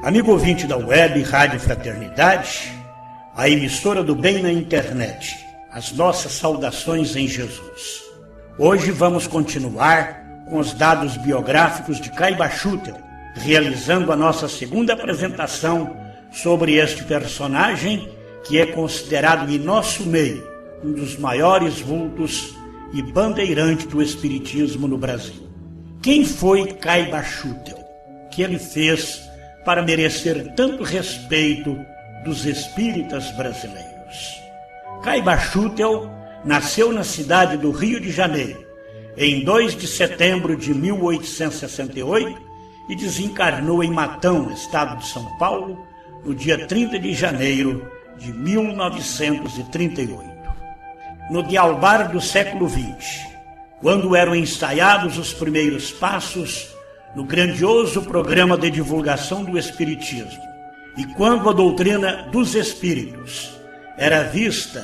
Amigo ouvinte da web Rádio Fraternidade, a emissora do bem na internet, as nossas saudações em Jesus. Hoje vamos continuar com os dados biográficos de Caiba Schutel, realizando a nossa segunda apresentação sobre este personagem que é considerado em nosso meio um dos maiores vultos e bandeirante do espiritismo no Brasil. Quem foi Caiba Schutel? O que ele fez para merecer tanto respeito dos espíritas brasileiros? Caiba Schutel nasceu na cidade do Rio de Janeiro, em 2 de setembro de 1868 e desencarnou em Matão, estado de São Paulo, no dia 30 de janeiro de 1938. No dealbar do século XX, quando eram ensaiados os primeiros passos no grandioso programa de divulgação do Espiritismo, e quando a doutrina dos Espíritos era vista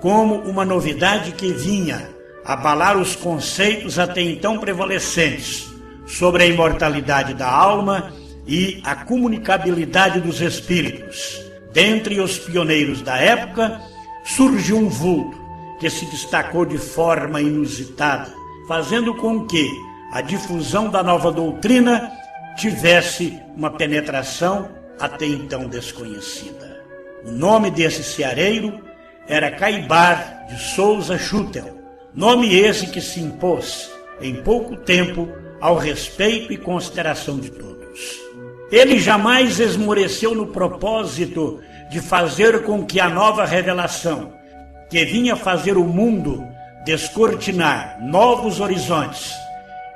como uma novidade que vinha abalar os conceitos até então prevalecentes sobre a imortalidade da alma e a comunicabilidade dos espíritos, dentre os pioneiros da época, surgiu um vulto que se destacou de forma inusitada, fazendo com que a difusão da nova doutrina tivesse uma penetração até então desconhecida. O nome desse ceareiro era Caibar de Souza Schutel, nome esse que se impôs em pouco tempo ao respeito e consideração de todos. Ele jamais esmoreceu no propósito de fazer com que a nova revelação, que vinha fazer o mundo descortinar novos horizontes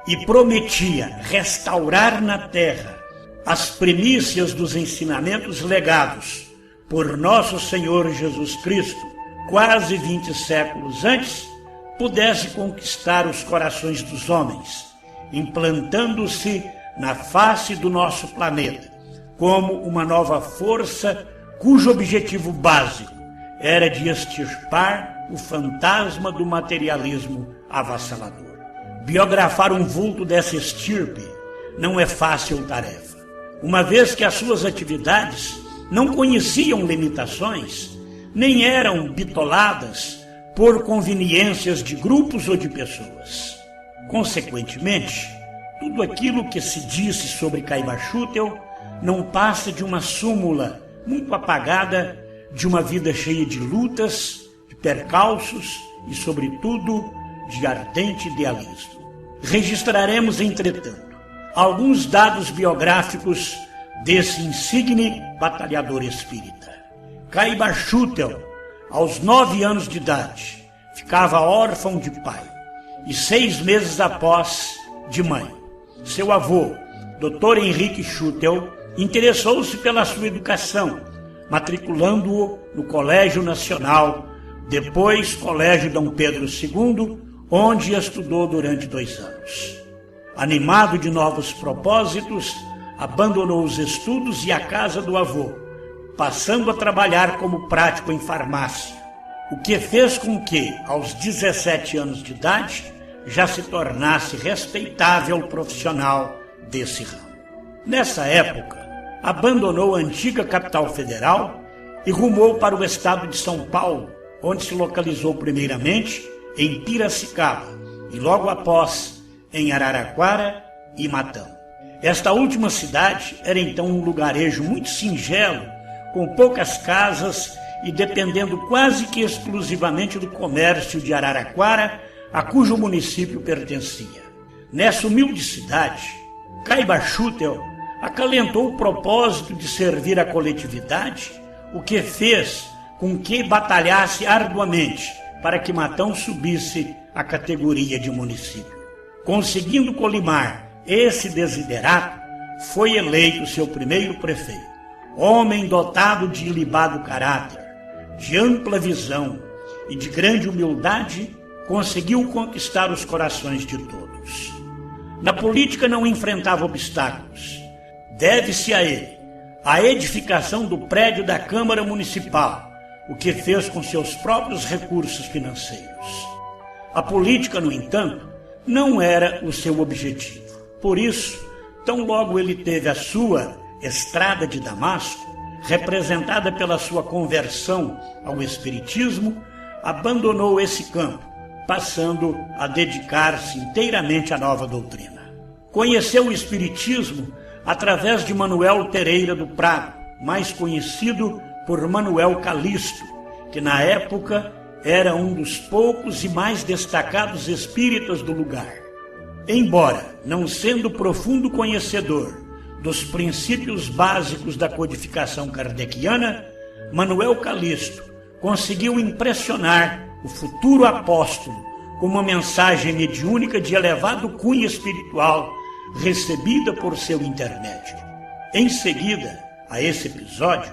e prometia restaurar na terra as primícias dos ensinamentos legados por nosso Senhor Jesus Cristo, quase 20 séculos antes, pudesse conquistar os corações dos homens, implantando-se na face do nosso planeta como uma nova força cujo objetivo básico era de extirpar o fantasma do materialismo avassalador. Biografar um vulto dessa estirpe não é fácil tarefa, uma vez que as suas atividades não conheciam limitações, nem eram bitoladas por conveniências de grupos ou de pessoas. Consequentemente, tudo aquilo que se disse sobre Caiba Schutel não passa de uma súmula muito apagada de uma vida cheia de lutas, de percalços e, sobretudo, de ardente idealismo. Registraremos, entretanto, alguns dados biográficos desse insigne batalhador espírita. Caiba Schutel, aos 9 anos de idade, ficava órfão de pai e 6 meses após de mãe. Seu avô, Dr. Henrique Schutel, interessou-se pela sua educação, matriculando-o no Colégio Nacional, depois Colégio Dom Pedro II, onde estudou durante 2 anos. Animado de novos propósitos, abandonou os estudos e a casa do avô, passando a trabalhar como prático em farmácia, o que fez com que, aos 17 anos de idade, já se tornasse respeitável profissional desse ramo. Nessa época, abandonou a antiga capital federal e rumou para o estado de São Paulo, onde se localizou primeiramente em Piracicaba e logo após em Araraquara e Matão. Esta última cidade era então um lugarejo muito singelo, com poucas casas e dependendo quase que exclusivamente do comércio de Araraquara, a cujo município pertencia. Nessa humilde cidade, Caiba Schutel acalentou o propósito de servir a coletividade, o que fez com que batalhasse arduamente para que Matão subisse à categoria de município. Conseguindo colimar esse desiderato, foi eleito seu primeiro prefeito. Homem dotado de ilibado caráter, de ampla visão e de grande humildade, conseguiu conquistar os corações de todos. Na política não enfrentava obstáculos. Deve-se a ele a edificação do prédio da Câmara Municipal, o que fez com seus próprios recursos financeiros. A política, no entanto, não era o seu objetivo. Por isso, tão logo ele teve a sua Estrada de Damasco, representada pela sua conversão ao espiritismo, abandonou esse campo, passando a dedicar-se inteiramente à nova doutrina. Conheceu o espiritismo através de Manuel Pereira do Prado, mais conhecido por Manuel Calisto, que na época era um dos poucos e mais destacados espíritas do lugar. Embora não sendo profundo conhecedor dos princípios básicos da codificação kardeciana, Manuel Calisto conseguiu impressionar o futuro apóstolo com uma mensagem mediúnica de elevado cunho espiritual recebida por seu intermédio. Em seguida a esse episódio,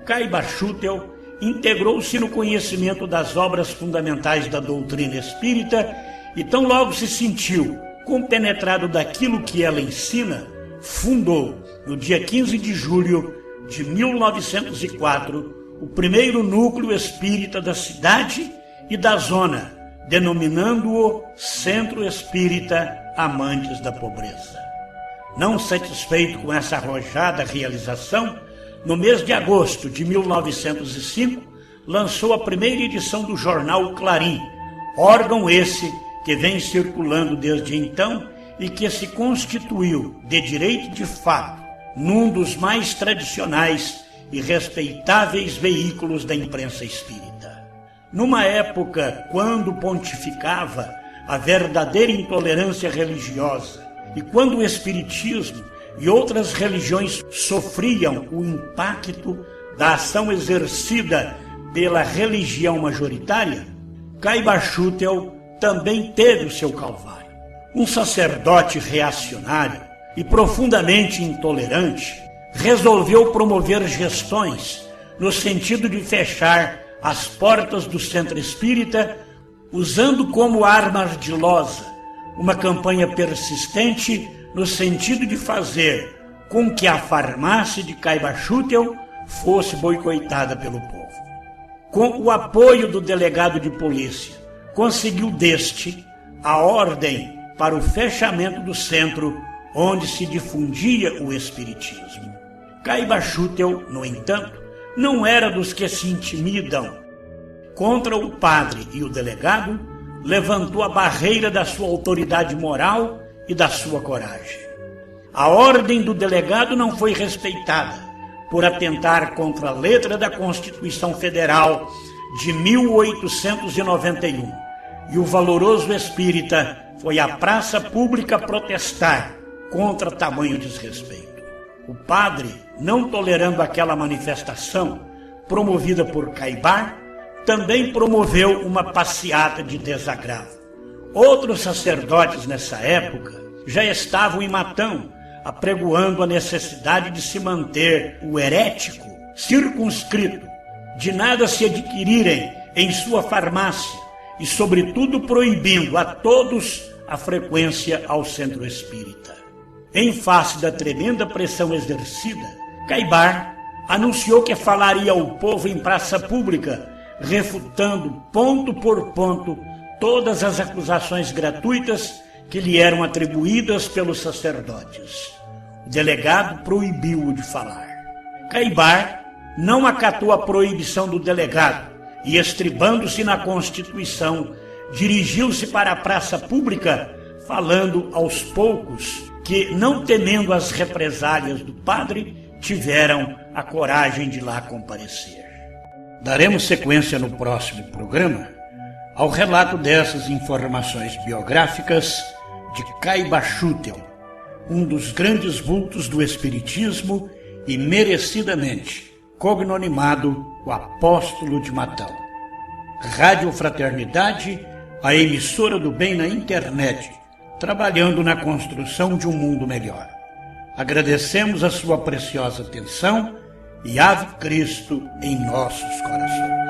Caiba Schutel integrou-se no conhecimento das obras fundamentais da doutrina espírita e tão logo se sentiu compenetrado daquilo que ela ensina, fundou, no dia 15 de julho de 1904, o primeiro núcleo espírita da cidade e da zona, denominando-o Centro Espírita Amantes da Pobreza. Não satisfeito com essa arrojada realização, no mês de agosto de 1905, lançou a primeira edição do jornal Clarim, órgão esse que vem circulando desde então e que se constituiu, de direito de fato, num dos mais tradicionais e respeitáveis veículos da imprensa espírita. Numa época quando pontificava a verdadeira intolerância religiosa e quando o espiritismo e outras religiões sofriam o impacto da ação exercida pela religião majoritária, Caiba Schutel também teve o seu calvário. Um sacerdote reacionário e profundamente intolerante resolveu promover gestões no sentido de fechar as portas do centro espírita, usando como arma ardilosa uma campanha persistente no sentido de fazer com que a farmácia de Caiba Schutel fosse boicotada pelo povo. Com o apoio do delegado de polícia, conseguiu deste a ordem para o fechamento do centro onde se difundia o espiritismo. Caiba Schutel, no entanto, não era dos que se intimidam. Contra o padre e o delegado, levantou a barreira da sua autoridade moral e da sua coragem. A ordem do delegado não foi respeitada por atentar contra a letra da Constituição Federal de 1891, e o valoroso espírita foi à praça pública protestar contra tamanho desrespeito. O padre, não tolerando aquela manifestação promovida por Caibar, também promoveu uma passeata de desagravo. Outros sacerdotes nessa época já estavam em Matão, apregoando a necessidade de se manter o herético circunscrito, de nada se adquirirem em sua farmácia e, sobretudo, proibindo a todos a frequência ao centro espírita. Em face da tremenda pressão exercida, Caibar anunciou que falaria ao povo em praça pública, refutando ponto por ponto todas as acusações gratuitas que lhe eram atribuídas pelos sacerdotes. O delegado proibiu-o de falar. Caibar não acatou a proibição do delegado e, estribando-se na Constituição, dirigiu-se para a praça pública, falando aos poucos que, não temendo as represálias do padre, tiveram a coragem de lá comparecer. Daremos sequência no próximo programa ao relato dessas informações biográficas de Caiba Schutel, um dos grandes vultos do espiritismo e merecidamente cognonimado o Apóstolo de Matão. Rádio Fraternidade, a emissora do bem na internet, trabalhando na construção de um mundo melhor. Agradecemos a sua preciosa atenção e Ave Cristo em nossos corações.